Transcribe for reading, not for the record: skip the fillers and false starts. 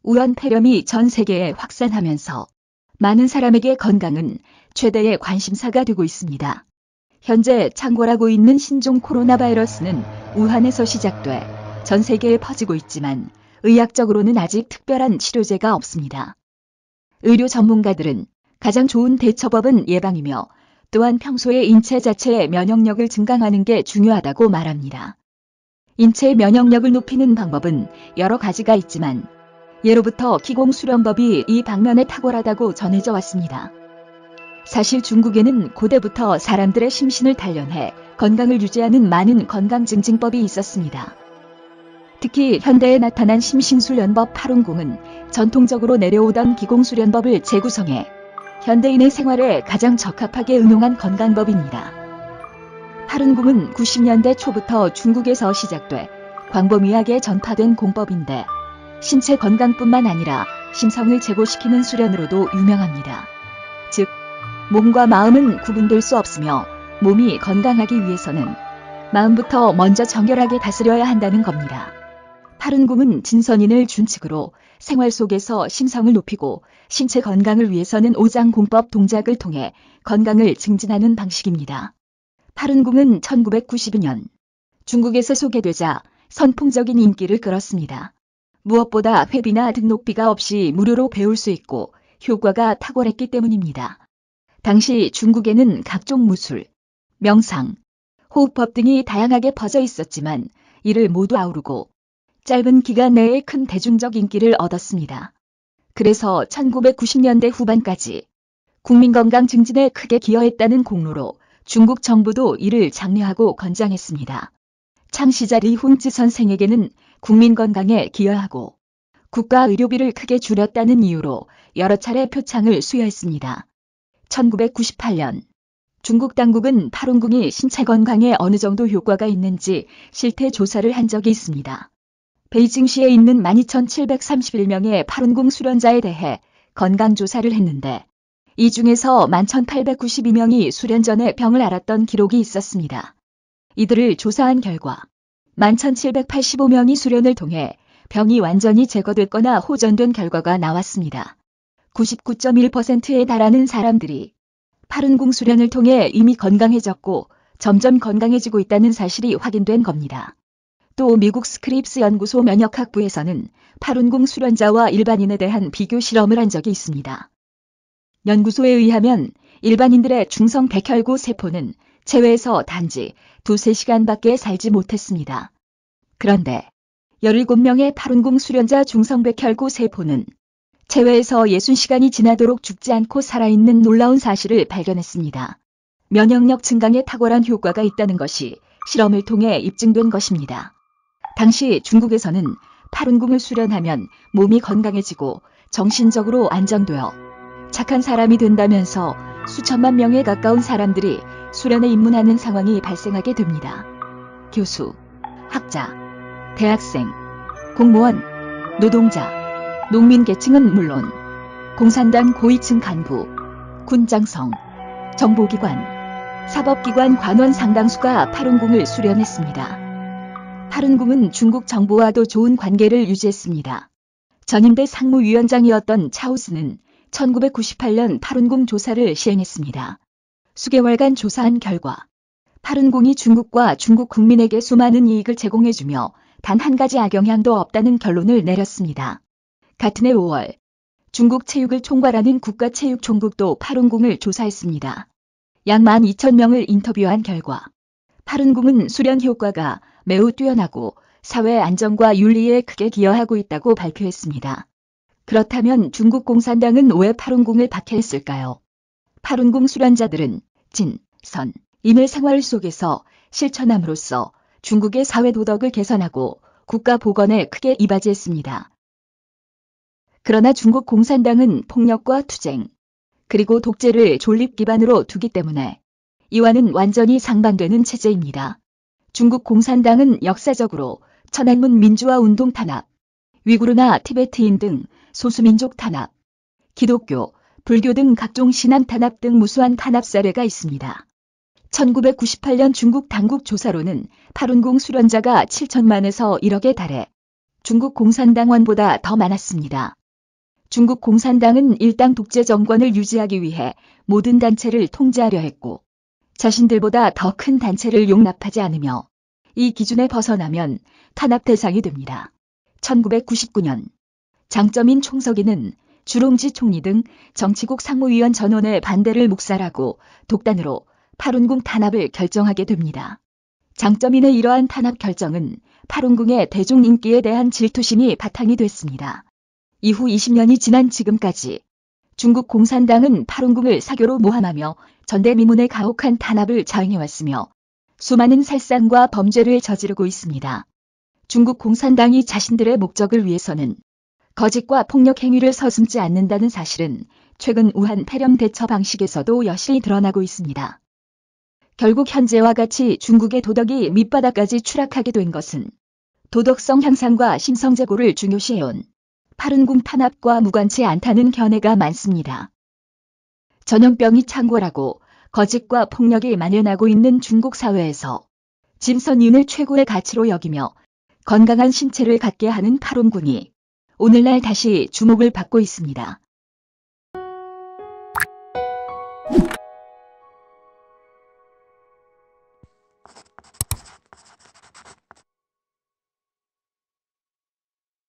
우한 폐렴이 전 세계에 확산하면서 많은 사람에게 건강은 최대의 관심사가 되고 있습니다. 현재 창궐하고 있는 신종 코로나 바이러스는 우한에서 시작돼 전 세계에 퍼지고 있지만 의학적으로는 아직 특별한 치료제가 없습니다. 의료 전문가들은 가장 좋은 대처법은 예방이며 또한 평소에 인체 자체의 면역력을 증강하는 게 중요하다고 말합니다. 인체 면역력을 높이는 방법은 여러 가지가 있지만 예로부터 기공수련법이 이 방면에 탁월하다고 전해져 왔습니다. 사실 중국에는 고대부터 사람들의 심신을 단련해 건강을 유지하는 많은 건강증진법이 있었습니다. 특히 현대에 나타난 심신수련법 팔운궁은 전통적으로 내려오던 기공수련법을 재구성해 현대인의 생활에 가장 적합하게 응용한 건강법입니다. 팔운궁은 90년대 초부터 중국에서 시작돼 광범위하게 전파된 공법인데 신체 건강뿐만 아니라 심성을 제고시키는 수련으로도 유명합니다. 즉, 몸과 마음은 구분될 수 없으며 몸이 건강하기 위해서는 마음부터 먼저 정결하게 다스려야 한다는 겁니다. 팔운궁은 진선인을 준칙으로 생활 속에서 심성을 높이고 신체 건강을 위해서는 오장공법 동작을 통해 건강을 증진하는 방식입니다. 팔운궁은 1992년 중국에서 소개되자 선풍적인 인기를 끌었습니다. 무엇보다 회비나 등록비가 없이 무료로 배울 수 있고 효과가 탁월했기 때문입니다. 당시 중국에는 각종 무술, 명상, 호흡법 등이 다양하게 퍼져 있었지만 이를 모두 아우르고 짧은 기간 내에 큰 대중적 인기를 얻었습니다. 그래서 1990년대 후반까지 국민건강 증진에 크게 기여했다는 공로로 중국 정부도 이를 장려하고 권장했습니다. 창시자 리훈즈 선생에게는 국민건강에 기여하고 국가 의료비를 크게 줄였다는 이유로 여러 차례 표창을 수여했습니다. 1998년 중국 당국은 팔운궁이 신체 건강에 어느 정도 효과가 있는지 실태 조사를 한 적이 있습니다. 베이징시에 있는 12,731명의 팔운궁 수련자에 대해 건강조사를 했는데 이 중에서 11,892명이 수련 전에 병을 앓았던 기록이 있었습니다. 이들을 조사한 결과 11,785명이 수련을 통해 병이 완전히 제거됐거나 호전된 결과가 나왔습니다. 99.1%에 달하는 사람들이 팔운궁 수련을 통해 이미 건강해졌고 점점 건강해지고 있다는 사실이 확인된 겁니다. 또 미국 스크립스 연구소 면역학부에서는 팔운궁 수련자와 일반인에 대한 비교 실험을 한 적이 있습니다. 연구소에 의하면 일반인들의 중성 백혈구 세포는 체외에서 단지 2-3시간밖에 살지 못했습니다. 그런데 17명의 팔운궁 수련자 중성 백혈구 세포는 체외에서 60시간이 지나도록 죽지 않고 살아있는 놀라운 사실을 발견했습니다. 면역력 증강에 탁월한 효과가 있다는 것이 실험을 통해 입증된 것입니다. 당시 중국에서는 팔운궁을 수련하면 몸이 건강해지고 정신적으로 안정되어 착한 사람이 된다면서 수천만 명에 가까운 사람들이 수련에 입문하는 상황이 발생하게 됩니다. 교수, 학자, 대학생, 공무원, 노동자, 농민 계층은 물론 공산당 고위층 간부, 군장성, 정보기관, 사법기관 관원 상당수가 팔운궁을 수련했습니다. 팔운궁은 중국 정부와도 좋은 관계를 유지했습니다. 전임대 상무위원장이었던 차오스는 1998년 팔운궁 조사를 시행했습니다. 수개월간 조사한 결과 팔운궁이 중국과 중국 국민에게 수많은 이익을 제공해주며 단 한 가지 악영향도 없다는 결론을 내렸습니다. 같은 해 5월 중국 체육을 총괄하는 국가체육총국도 팔운궁을 조사했습니다. 약 12,000명을 인터뷰한 결과 팔운궁은 수련 효과가 매우 뛰어나고 사회 안정과 윤리에 크게 기여하고 있다고 발표했습니다. 그렇다면 중국 공산당은 왜 팔운궁을 박해했을까요? 팔운궁 수련자들은 진, 선, 인을 생활 속에서 실천함으로써 중국의 사회 도덕을 개선하고 국가 복원에 크게 이바지했습니다. 그러나 중국 공산당은 폭력과 투쟁, 그리고 독재를 존립 기반으로 두기 때문에 이와는 완전히 상반되는 체제입니다. 중국 공산당은 역사적으로 천안문 민주화 운동 탄압, 위구르나 티베트인 등 소수민족 탄압, 기독교, 불교 등 각종 신앙 탄압 등 무수한 탄압 사례가 있습니다. 1998년 중국 당국 조사로는 팔운궁 수련자가 7천만에서 1억에 달해 중국 공산당원보다 더 많았습니다. 중국 공산당은 일당 독재 정권을 유지하기 위해 모든 단체를 통제하려 했고 자신들보다 더 큰 단체를 용납하지 않으며 이 기준에 벗어나면 탄압 대상이 됩니다. 1999년 장쩌민 총서기는 주롱지 총리 등 정치국 상무위원 전원의 반대를 묵살하고 독단으로 파룬궁 탄압을 결정하게 됩니다. 장쩌민의 이러한 탄압 결정은 파룬궁의 대중 인기에 대한 질투심이 바탕이 됐습니다. 이후 20년이 지난 지금까지 중국 공산당은 파룬궁을 사교로 모함하며 전대미문의 가혹한 탄압을 자행해왔으며 수많은 살상과 범죄를 저지르고 있습니다. 중국 공산당이 자신들의 목적을 위해서는 거짓과 폭력 행위를 서슴지 않는다는 사실은 최근 우한 폐렴 대처 방식에서도 여실히 드러나고 있습니다. 결국 현재와 같이 중국의 도덕이 밑바닥까지 추락하게 된 것은 도덕성 향상과 심성제고를 중요시해온 파룬궁 탄압과 무관치 않다는 견해가 많습니다. 전염병이 창궐하고 거짓과 폭력이 만연하고 있는 중국 사회에서 짐선윤을 최고의 가치로 여기며 건강한 신체를 갖게 하는 파룬궁이 오늘날 다시 주목을 받고 있습니다.